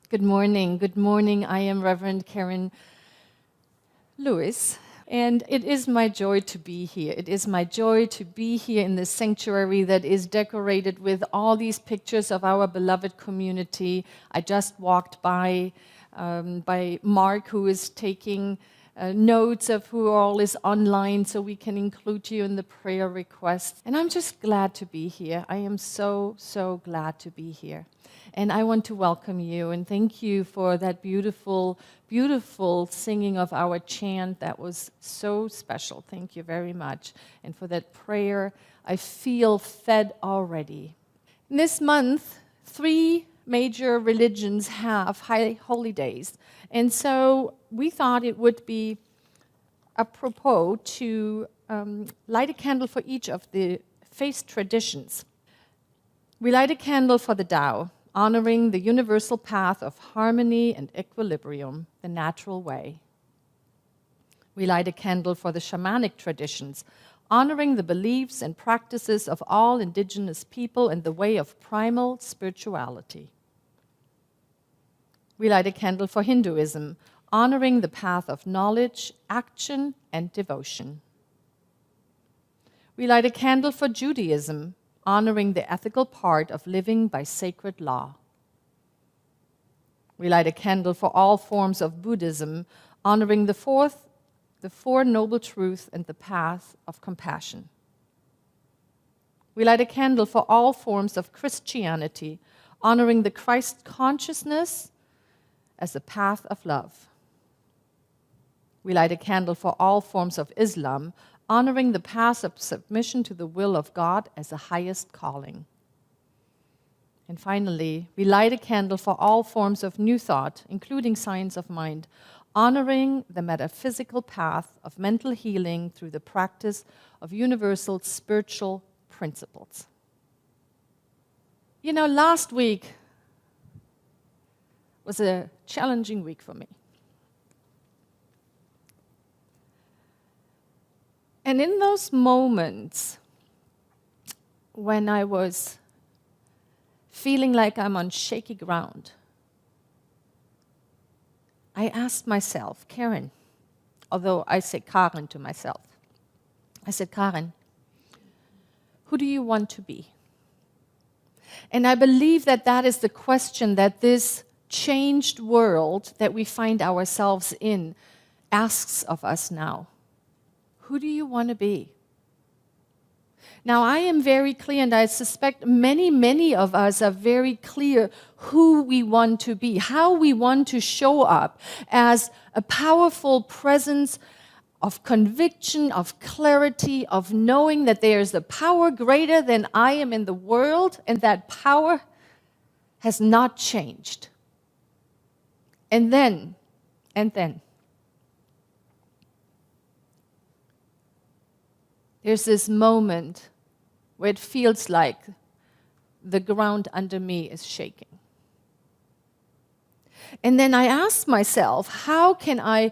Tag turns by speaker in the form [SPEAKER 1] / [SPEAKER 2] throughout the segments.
[SPEAKER 1] Good morning. Good morning. I am Reverend Karen Lewis, and it is my joy to be here. It is my joy to be here in this sanctuary that is decorated with all these pictures of our beloved community. I just walked by Mark, who is taking notes of who all is online so we can include you in the prayer requests. And I'm just glad to be here. I am so, so glad to be here. And I want to welcome you and thank you for that beautiful, beautiful singing of our chant. That was so special. Thank you very much. And for that prayer, I feel fed already. This month, 3 major religions have high holy days. And so we thought it would be apropos to light a candle for each of the faith traditions. We light a candle for the Tao, honoring the universal path of harmony and equilibrium, the natural way. We light a candle for the shamanic traditions, honoring the beliefs and practices of all indigenous people and the way of primal spirituality. We light a candle for Hinduism, honoring the path of knowledge, action, and devotion. We light a candle for Judaism, honoring the ethical part of living by sacred law. We light a candle for all forms of Buddhism, honoring the Four Noble Truths and the path of compassion. We light a candle for all forms of Christianity, honoring the Christ consciousness as the path of love. We light a candle for all forms of Islam, honoring the path of submission to the will of God as the highest calling. And finally, we light a candle for all forms of New Thought, including science of mind, honoring the metaphysical path of mental healing through the practice of universal spiritual principles. You know, last week was a challenging week for me. And in those moments when I was feeling like I'm on shaky ground, I asked myself, Karen, although I say Karen to myself, I said, Karen, who do you want to be? And I believe that that is the question that this changed world that we find ourselves in asks of us now. Who do you want to be? Now, I am very clear, and I suspect many, many of us are very clear who we want to be, how we want to show up as a powerful presence of conviction, of clarity, of knowing that there is a power greater than I am in the world, and that power has not changed. And then, there's this moment where it feels like the ground under me is shaking. And then I ask myself, how can I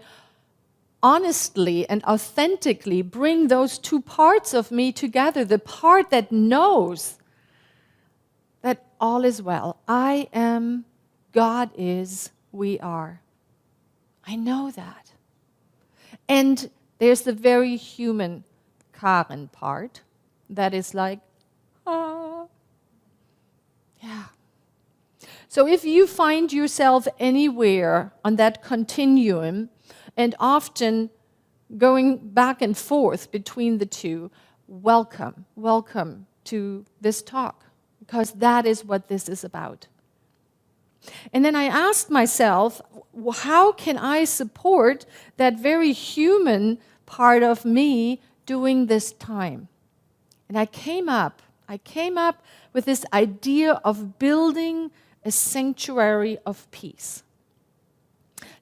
[SPEAKER 1] honestly and authentically bring those two parts of me together? The part that knows that all is well. I am, God is, we are. I know that. And there's the very human Karen part that is like, yeah. So if you find yourself anywhere on that continuum and often going back and forth between the two, welcome to this talk, because that is what this is about. And then I asked myself, how can I support that very human part of me during this time? And I came up with this idea of building a sanctuary of peace.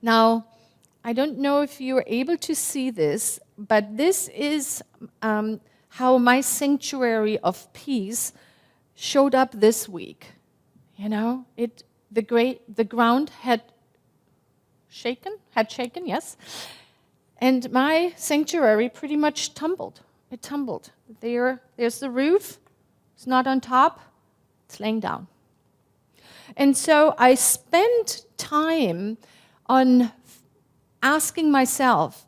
[SPEAKER 1] Now, I don't know if you're able to see this, but this is how my sanctuary of peace showed up this week. You know, the ground had shaken, yes, and my sanctuary pretty much tumbled. It tumbled. There's the roof. It's not on top. It's laying down. And so I spent time on asking myself,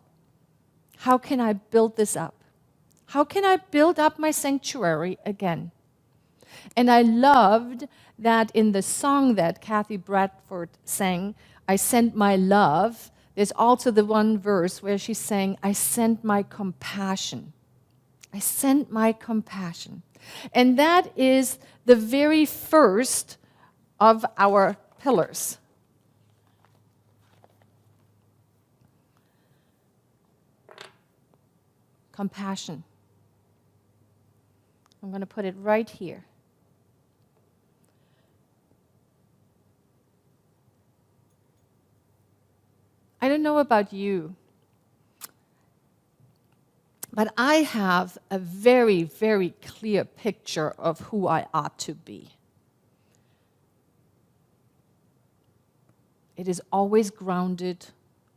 [SPEAKER 1] how can I build this up? How can I build up my sanctuary again? And I loved that in the song that Kathy Bradford sang, I sent my love, there's also the one verse where she's saying, I sent my compassion. I sent my compassion. And that is the very first of our pillars. Compassion. I'm going to put it right here. I don't know about you, but I have a very, very clear picture of who I ought to be. It is always grounded,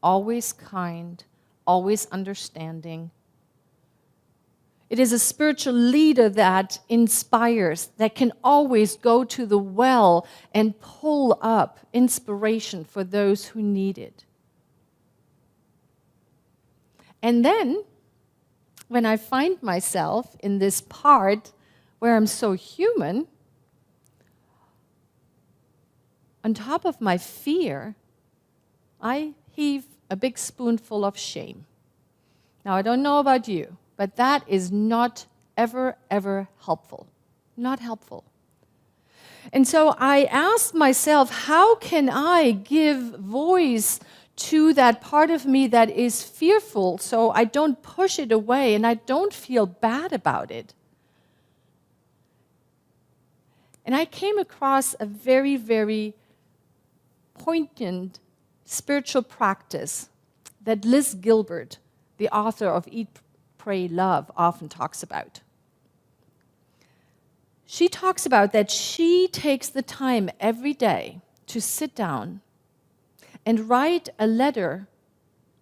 [SPEAKER 1] always kind, always understanding. It is a spiritual leader that inspires, that can always go to the well and pull up inspiration for those who need it. And then, when I find myself in this part where I'm so human, on top of my fear, I heave a big spoonful of shame. Now, I don't know about you, but that is not ever, ever helpful. Not helpful. And so I asked myself, how can I give voice to that part of me that is fearful so I don't push it away and I don't feel bad about it? And I came across a very, very poignant spiritual practice that Liz Gilbert, the author of Eat, Pray, Love, often talks about. She talks about that she takes the time every day to sit down and write a letter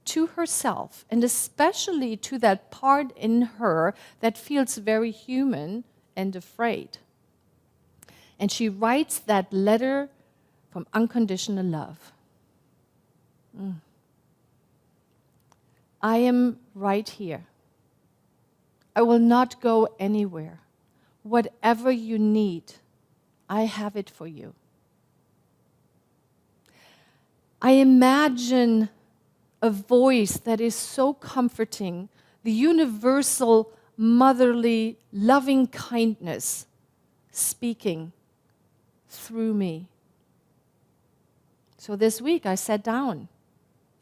[SPEAKER 1] to herself, and especially to that part in her that feels very human and afraid. And she writes that letter from unconditional love. I am right here. I will not go anywhere. Whatever you need, I have it for you. I imagine a voice that is so comforting, the universal, motherly, loving kindness speaking through me. So this week I sat down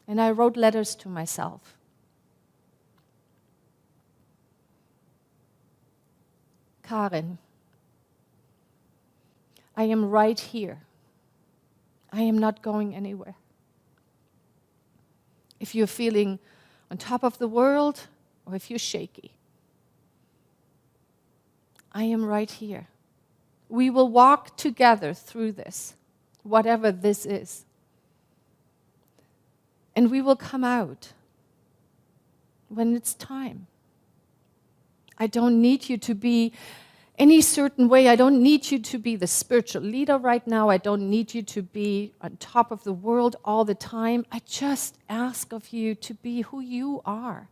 [SPEAKER 1] and I wrote letters to myself. Karen, I am right here. I am not going anywhere. If you're feeling on top of the world or if you're shaky, I am right here. We will walk together through this, whatever this is. And we will come out when it's time. I don't need you to be any certain way. I don't need you to be the spiritual leader right now. I don't need you to be on top of the world all the time. I just ask of you to be who you are.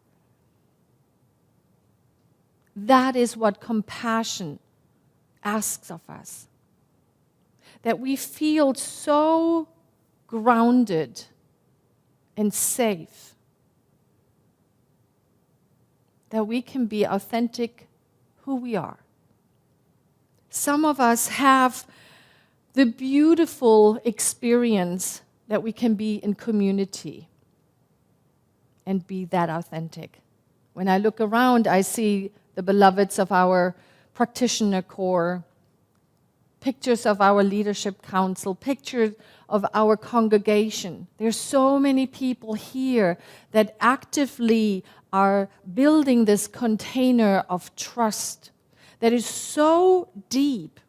[SPEAKER 1] That is what compassion asks of us. That we feel so grounded and safe that we can be authentic who we are. Some of us have the beautiful experience that we can be in community and be that authentic. When I look around, I see the beloveds of our practitioner corps, pictures of our leadership council, pictures of our congregation. There's so many people here that actively are building this container of trust that is so deep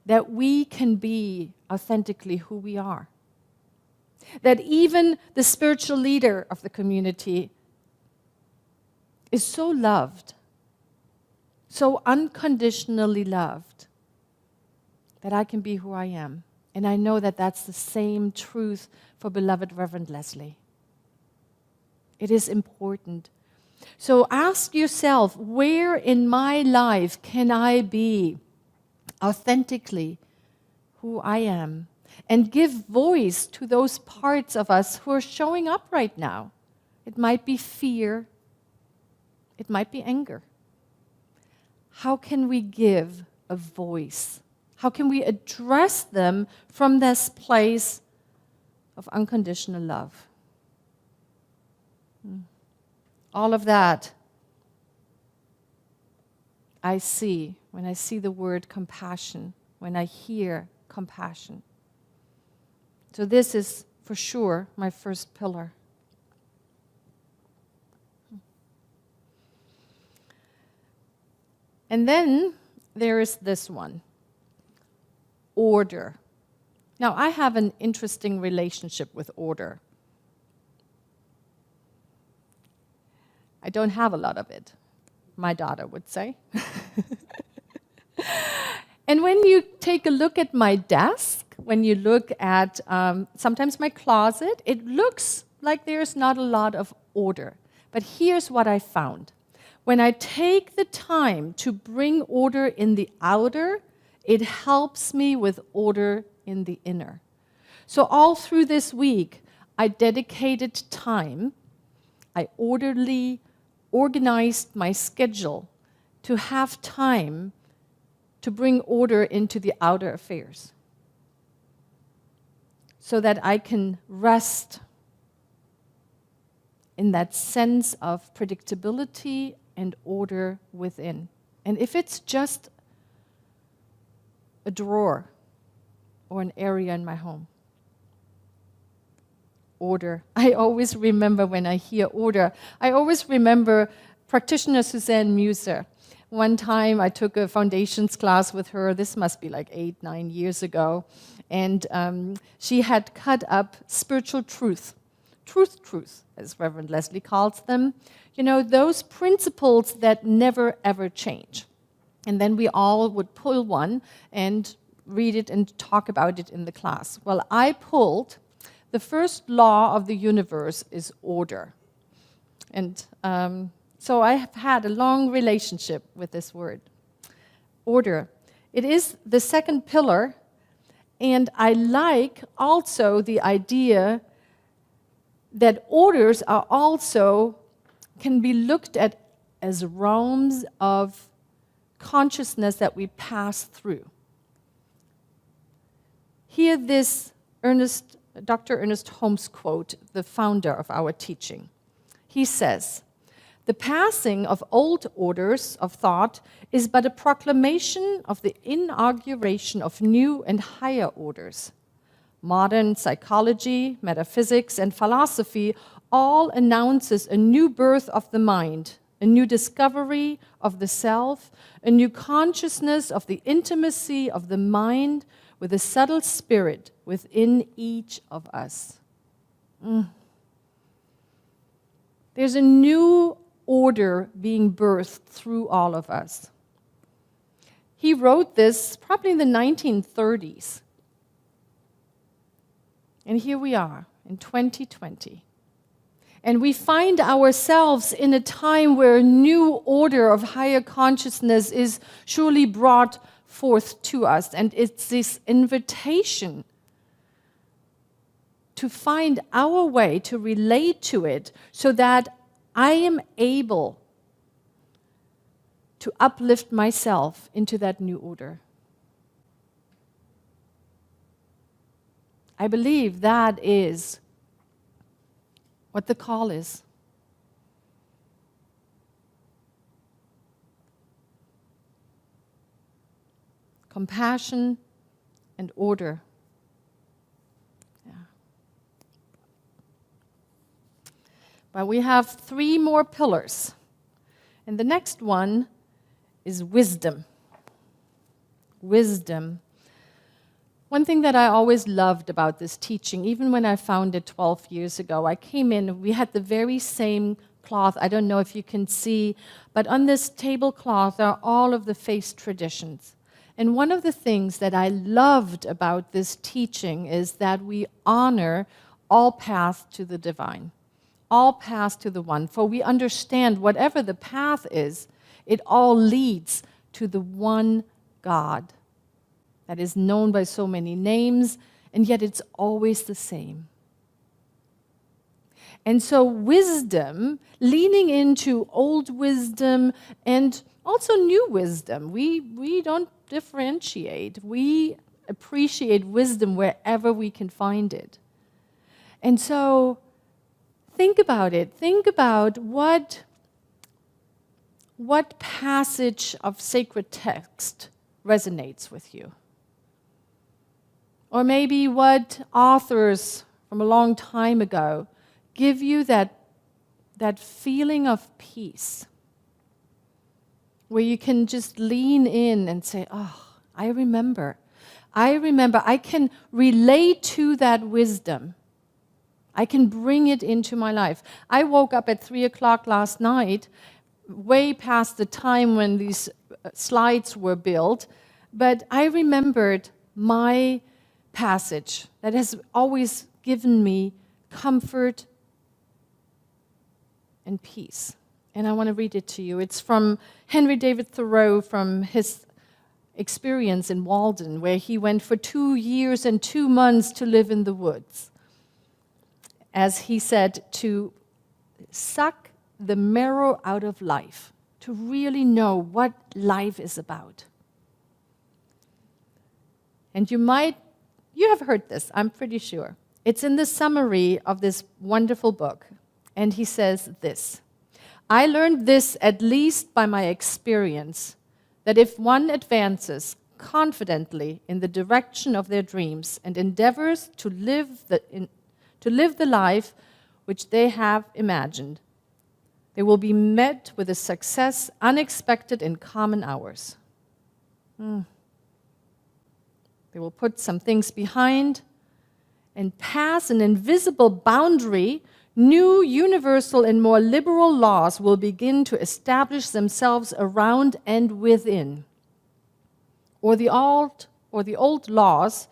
[SPEAKER 1] that we can be authentically who we are. That even the spiritual leader of the community is so loved, so unconditionally loved, that I can be who I am And I know that that's the same truth for beloved Reverend Leslie. It is important. So ask yourself, where in my life can I be authentically who I am? And give voice to those parts of us who are showing up right now. It might be fear. It might be anger. How can we give a voice? How can we address them from this place of unconditional love? All of that I see when I see the word compassion, when I hear compassion. So this is for sure my first pillar. And then there is this one, order. Now, I have an interesting relationship with order. I don't have a lot of it, my daughter would say. And when you take a look at my desk, when you look at sometimes my closet, it looks like there's not a lot of order. But here's what I found. When I take the time to bring order in the outer, it helps me with order in the inner. So all through this week, I dedicated time. I orderly organized my schedule to have time to bring order into the outer affairs so that I can rest in that sense of predictability and order within. And if it's just a drawer or an area in my home, order. I always remember when I hear order, I always remember practitioner Suzanne Muser. One time I took a foundations class with her, this must be like 8-9 years ago, and she had cut up spiritual truth, as Reverend Leslie calls them. You know, those principles that never ever change. And then we all would pull one and read it and talk about it in the class. Well, I pulled the first law of the universe is order. And so I have had a long relationship with this word, order. It is the second pillar, and I like also the idea that orders are also can be looked at as realms of consciousness that we pass through. Hear this Dr. Ernest Holmes quote, the founder of our teaching. He says, "The passing of old orders of thought is but a proclamation of the inauguration of new and higher orders. Modern psychology, metaphysics, and philosophy all announces a new birth of the mind, a new discovery of the self, a new consciousness of the intimacy of the mind with a subtle spirit within each of us." There's a new order being birthed through all of us. He wrote this probably in the 1930s. And here we are in 2020. And we find ourselves in a time where a new order of higher consciousness is surely brought forth to us. And it's this invitation to find our way to relate to it so that I am able to uplift myself into that new order. I believe that is what the call is. Compassion and order. Yeah. But we have 3 more pillars. And the next one is wisdom. Wisdom. One thing that I always loved about this teaching, even when I found it 12 years ago, I came in, we had the very same cloth. I don't know if you can see, but on this tablecloth are all of the faith traditions. And one of the things that I loved about this teaching is that we honor all paths to the divine, all paths to the one. For we understand whatever the path is, it all leads to the one God that is known by so many names, and yet it's always the same. And so wisdom, leaning into old wisdom and also new wisdom, we don't differentiate. We appreciate wisdom wherever we can find it. And so think about it. Think about what passage of sacred text resonates with you. Or maybe what authors from a long time ago give you that feeling of peace, where you can just lean in and say, oh, I remember. I can relate to that wisdom. I can bring it into my life. I woke up at 3 o'clock last night, way past the time when these slides were built, but I remembered my passage that has always given me comfort and peace. And I want to read it to you. It's from Henry David Thoreau, from his experience in Walden, where he went for 2 years and 2 months to live in the woods. As he said, to suck the marrow out of life, to really know what life is about. And you have heard this, I'm pretty sure. It's in the summary of this wonderful book. And he says this: I learned this, at least by my experience, that if one advances confidently in the direction of their dreams and endeavors to live the life which they have imagined, they will be met with a success unexpected in common hours. They will put some things behind and pass an invisible boundary. New, universal, and more liberal laws will begin to establish themselves around and within. Or the old laws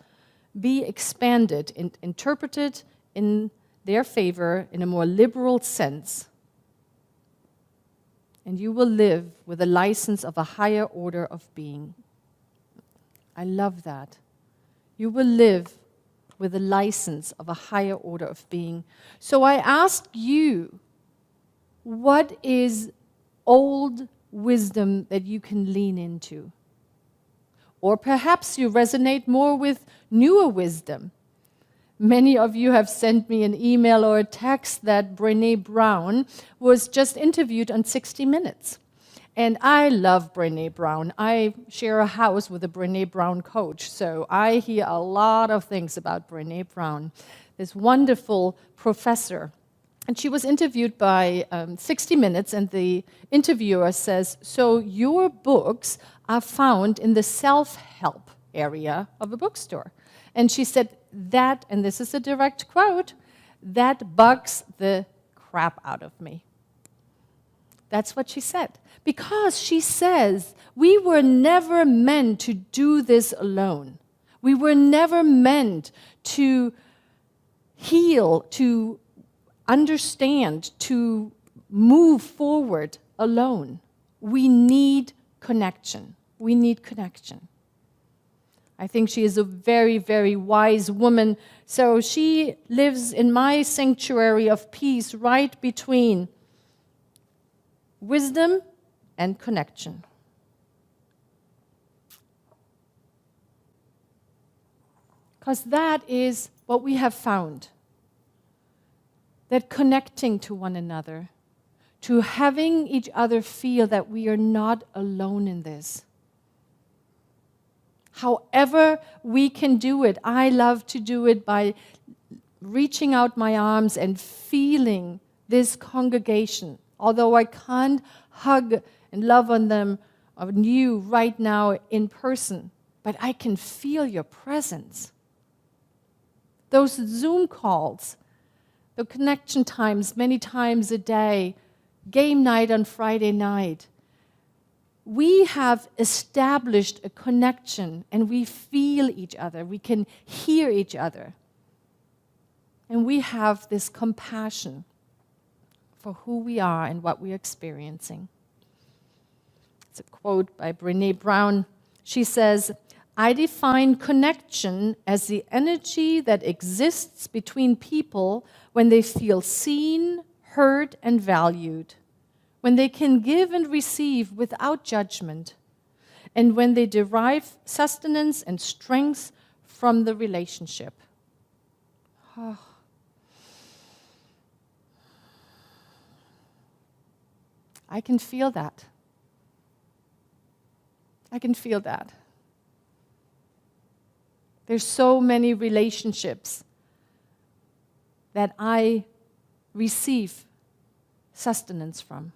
[SPEAKER 1] be expanded and interpreted in their favor in a more liberal sense. And you will live with a license of a higher order of being. I love that. You will live with a license of a higher order of being. So I ask you, what is old wisdom that you can lean into? Or perhaps you resonate more with newer wisdom. Many of you have sent me an email or a text that Brené Brown was just interviewed on 60 Minutes. And I love Brené Brown. I share a house with a Brené Brown coach, so I hear a lot of things about Brené Brown, this wonderful professor. And she was interviewed by 60 Minutes, and the interviewer says, so your books are found in the self-help area of a bookstore. And she said, that, and this is a direct quote, that bugs the crap out of me. That's what she said. Because she says, we were never meant to do this alone. We were never meant to heal, to understand, to move forward alone. We need connection. We need connection. I think she is a very, very wise woman. So she lives in my sanctuary of peace, right between wisdom and connection. Because that is what we have found. That connecting to one another, to having each other feel that we are not alone in this. However we can do it, I love to do it by reaching out my arms and feeling this congregation. Although I can't hug and love on you right now in person, but I can feel your presence. Those Zoom calls, the connection times many times a day, game night on Friday night, we have established a connection and we feel each other. We can hear each other. And we have this compassion for who we are and what we're experiencing. It's a quote by Brené Brown. She says, "I define connection as the energy that exists between people when they feel seen, heard, and valued, when they can give and receive without judgment, and when they derive sustenance and strength from the relationship." Oh. I can feel that. I can feel that. There's so many relationships that I receive sustenance from.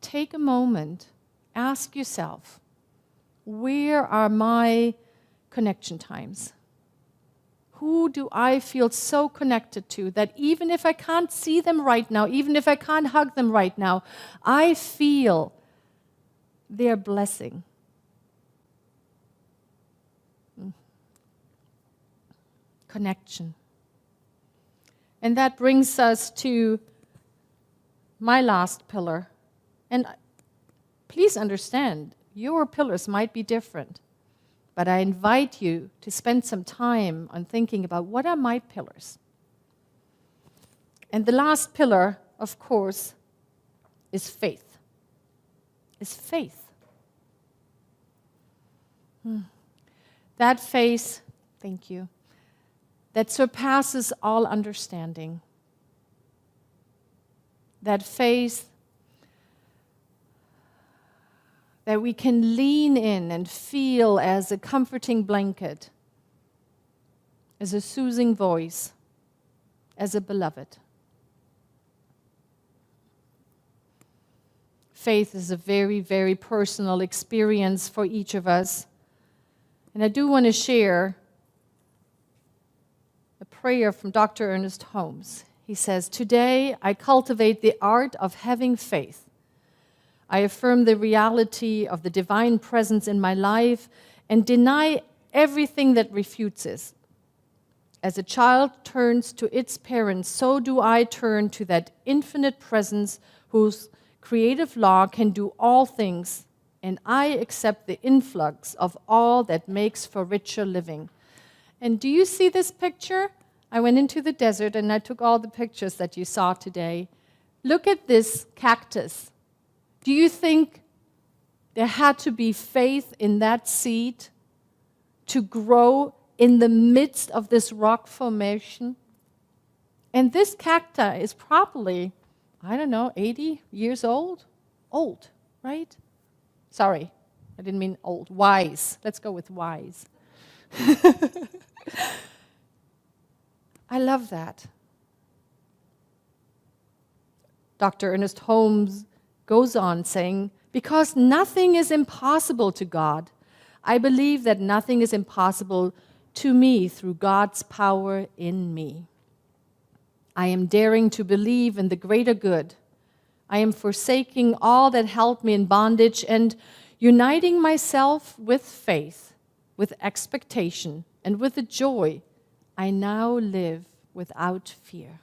[SPEAKER 1] Take a moment, ask yourself, where are my connection times? Who do I feel so connected to that even if I can't see them right now, even if I can't hug them right now, I feel their blessing? Connection. And that brings us to my last pillar. And please understand, your pillars might be different. But I invite you to spend some time on thinking about what are my pillars. And the last pillar, of course, is faith. Is faith. That faith, thank you, that surpasses all understanding. That faith that we can lean in and feel as a comforting blanket, as a soothing voice, as a beloved. Faith is a very, very personal experience for each of us. And I do want to share a prayer from Dr. Ernest Holmes. He says, "Today I cultivate the art of having faith. I affirm the reality of the divine presence in my life and deny everything that refutes it. As a child turns to its parents, so do I turn to that infinite presence whose creative law can do all things, and I accept the influx of all that makes for richer living." And do you see this picture? I went into the desert and I took all the pictures that you saw today. Look at this cactus. Do you think there had to be faith in that seed to grow in the midst of this rock formation? And this cacti is probably, 80 years old? Old, right? Sorry, I didn't mean old. Wise. Let's go with wise. I love that. Dr. Ernest Holmes goes on saying, "Because nothing is impossible to God, I believe that nothing is impossible to me through God's power in me. I am daring to believe in the greater good. I am forsaking all that held me in bondage and uniting myself with faith, with expectation, and with the joy. I now live without fear."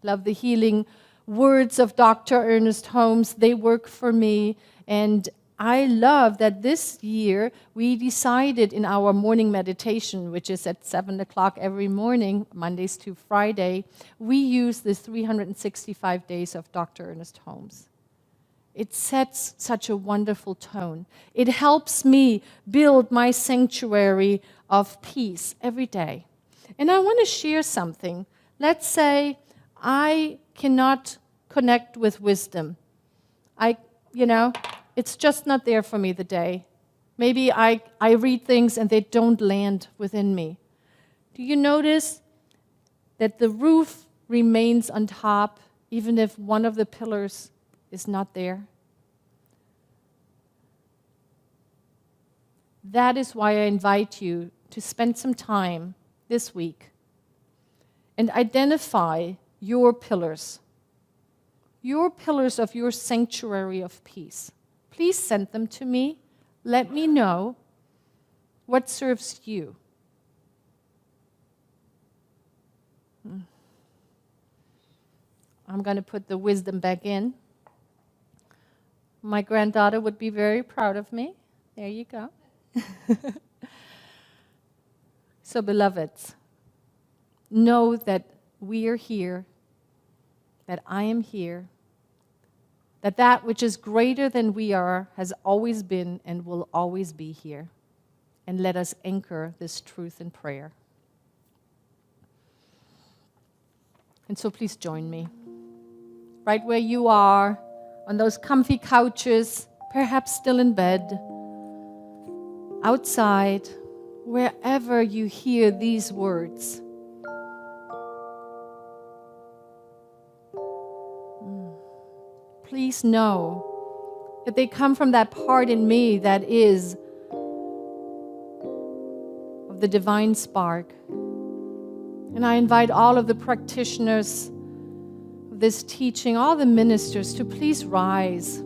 [SPEAKER 1] Love the healing words of Dr. Ernest Holmes. They work for me. And I love that this year we decided in our morning meditation, which is at 7 o'clock every morning, Mondays to Friday, we use the 365 days of Dr. Ernest Holmes. It sets such a wonderful tone. It helps me build my sanctuary of peace every day. And I want to share something. Let's say I cannot connect with wisdom. It's just not there for me the day. Maybe I read things and they don't land within me. Do you notice that the roof remains on top even if one of the pillars is not there? That is why I invite you to spend some time this week and identify your pillars. your pillars of your sanctuary of peace. Please send them to me. Let me know what serves you. I'm going to put the wisdom back in. My granddaughter would be very proud of me. There you go. So, beloveds, know that we are here, that I am here, that that which is greater than we are has always been and will always be here. And let us anchor this truth in prayer. And so please join me. Right where you are, on those comfy couches, perhaps still in bed, outside, wherever you hear these words. Please know that they come from that part in me that is of the divine spark. And I invite all of the practitioners of this teaching, all the ministers, to please rise.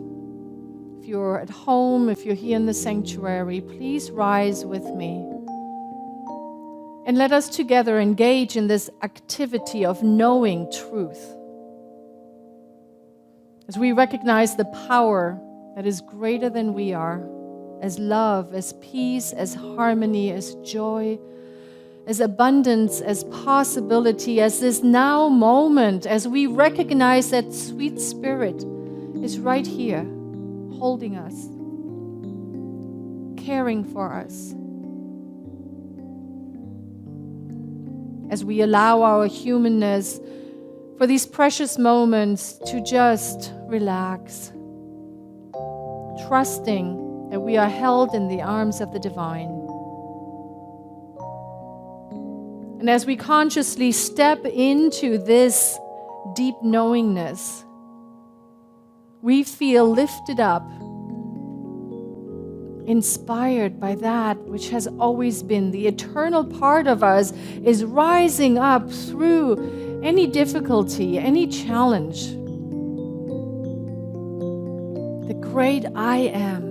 [SPEAKER 1] If you're at home, if you're here in the sanctuary, please rise with me. And let us together engage in this activity of knowing truth. As we recognize the power that is greater than we are, as love, as peace, as harmony, as joy, as abundance, as possibility, as this now moment, as we recognize that sweet spirit is right here, holding us, caring for us. As we allow our humanness for these precious moments to just relax, trusting that we are held in the arms of the divine. And as we consciously step into this deep knowingness, we feel lifted up, inspired by that which has always been. The eternal part of us is rising up through any difficulty, any challenge. The great I am.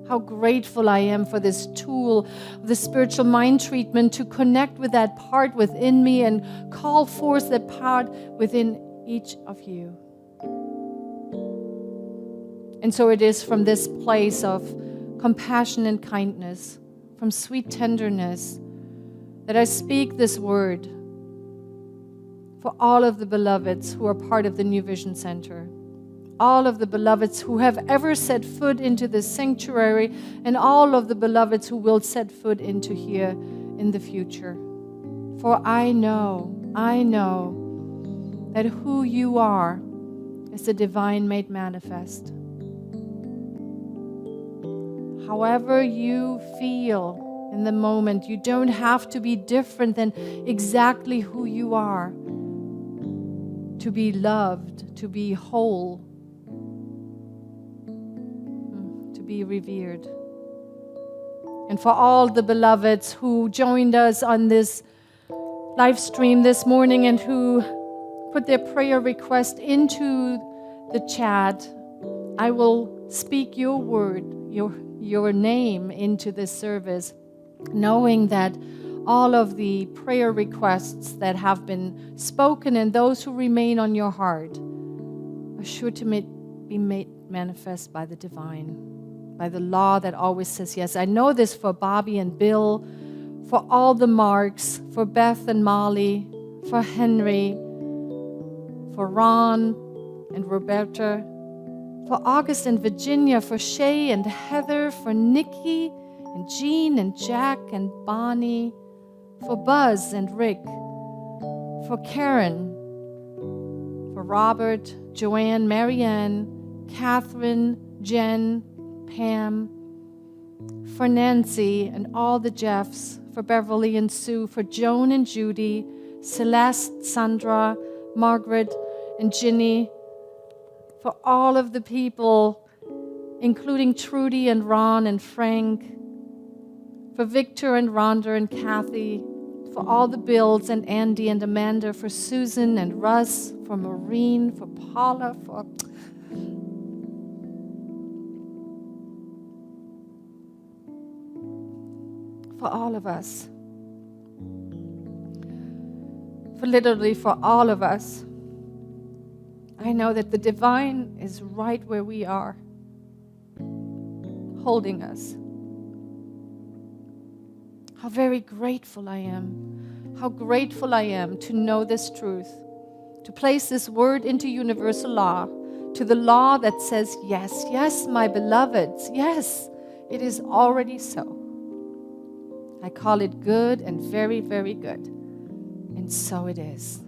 [SPEAKER 1] How grateful I am for this tool of the spiritual mind treatment to connect with that part within me and call forth that part within each of you. And so it is from this place of compassion and kindness, from sweet tenderness, that I speak this word for all of the beloveds who are part of the New Vision Center. All of the beloveds who have ever set foot into this sanctuary, and all of the beloveds who will set foot into here in the future. For I know that who you are is the divine made manifest. However you feel in the moment, you don't have to be different than exactly who you are to be loved, to be whole, be revered. And for all the beloveds who joined us on this live stream this morning and who put their prayer request into the chat, I will speak your word, your name into this service, knowing that all of the prayer requests that have been spoken and those who remain on your heart are sure to be made manifest by the divine, by the law that always says yes. I know this for Bobby and Bill, for all the Marks, for Beth and Molly, for Henry, for Ron and Roberta, for August and Virginia, for Shay and Heather, for Nikki and Jean and Jack and Bonnie, for Buzz and Rick, for Karen, for Robert, Joanne, Marianne, Catherine, Jen, Pam, for Nancy and all the Jeffs, for Beverly and Sue, for Joan and Judy, Celeste, Sandra, Margaret and Ginny, for all of the people, including Trudy and Ron and Frank, for Victor and Rhonda and Kathy, for all the Bills and Andy and Amanda, for Susan and Russ, for Maureen, for Paula, for all of us. For literally for all of us. I know that the divine is right where we are, holding us. How very grateful I am. How grateful I am to know this truth, to place this word into universal law, to the law that says, yes, yes, my beloveds, yes, it is already so. I call it good and very, very good. And so it is.